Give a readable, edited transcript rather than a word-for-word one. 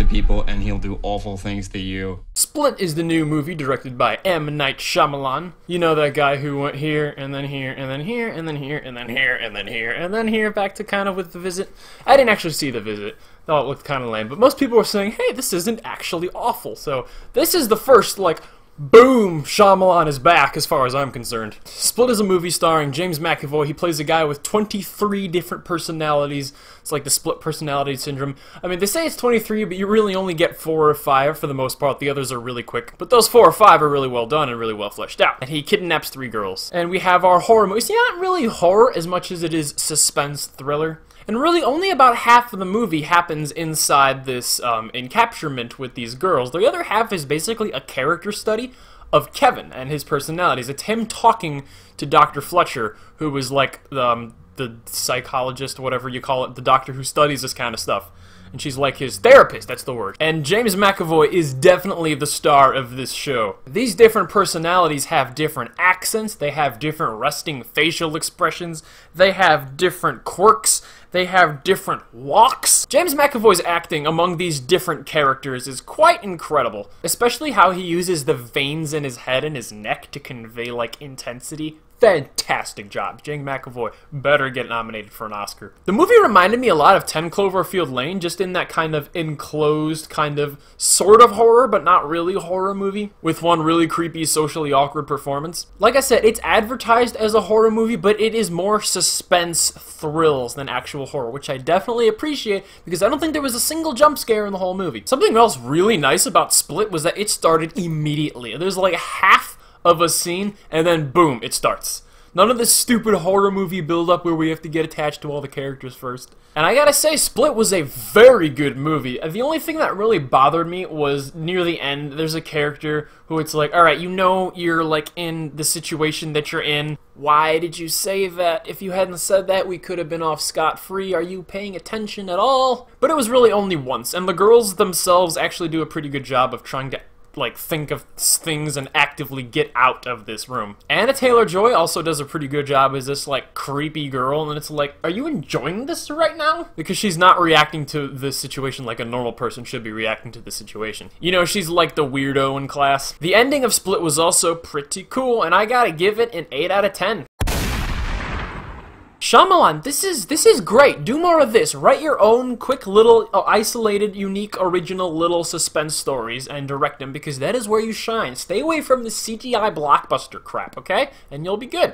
to people and he'll do awful things to you. Split is the new movie directed by M. Night Shyamalan. You know that guy who went here, and then here, and then here, and then here, and then here, and then here, and then here, back to kind of with The Visit. I didn't actually see The Visit. Thought it looked kind of lame, but most people were saying, hey, this isn't actually awful. So this is the first, like, boom, Shyamalan is back as far as I'm concerned. Split is a movie starring James McAvoy. He plays a guy with 23 different personalities. It's like the split personality syndrome. I mean, they say it's 23, but you really only get 4 or 5 for the most part. The others are really quick. But those 4 or 5 are really well done and really well fleshed out. And he kidnaps 3 girls. And we have our horror movie. It's not really horror as much as it is suspense thriller. And really, only about half of the movie happens inside this encapturement with these girls. The other half is basically a character study of Kevin and his personalities. It's him talking to Dr. Fletcher, who was like the psychologist, whatever you call it, the doctor who studies this kind of stuff. And she's like his therapist, that's the word. And James McAvoy is definitely the star of this show. These different personalities have different accents, they have different resting facial expressions, they have different quirks, they have different walks. James McAvoy's acting among these different characters is quite incredible, especially how he uses the veins in his head and his neck to convey, like, intensity. Fantastic job. James McAvoy better get nominated for an Oscar. The movie reminded me a lot of 10 Cloverfield Lane, just in that kind of enclosed, kind of sort of horror, but not really horror movie, with one really creepy, socially awkward performance. Like I said, it's advertised as a horror movie, but it is more suspense thrills than actual horror, which I definitely appreciate, because I don't think there was a single jump scare in the whole movie. Something else really nice about Split was that it started immediately. There's like half of a scene, and then boom, it starts. None of this stupid horror movie build-up where we have to get attached to all the characters first. And I gotta say, Split was a very good movie. The only thing that really bothered me was near the end, there's a character who it's like, alright, you know you're like in the situation that you're in. Why did you say that? If you hadn't said that, we could have been off scot-free. Are you paying attention at all? But it was really only once, and the girls themselves actually do a pretty good job of trying to like think of things and actively get out of this room. Anna Taylor-Joy also does a pretty good job as this like creepy girl, and it's like, are you enjoying this right now? Because she's not reacting to this situation like a normal person should be reacting to the situation. You know, she's like the weirdo in class. The ending of Split was also pretty cool, and I gotta give it an 8 out of 10. Shyamalan, this is great. Do more of this. Write your own quick little isolated, unique, original little suspense stories and direct them, because that is where you shine. Stay away from the CGI blockbuster crap, okay? And you'll be good.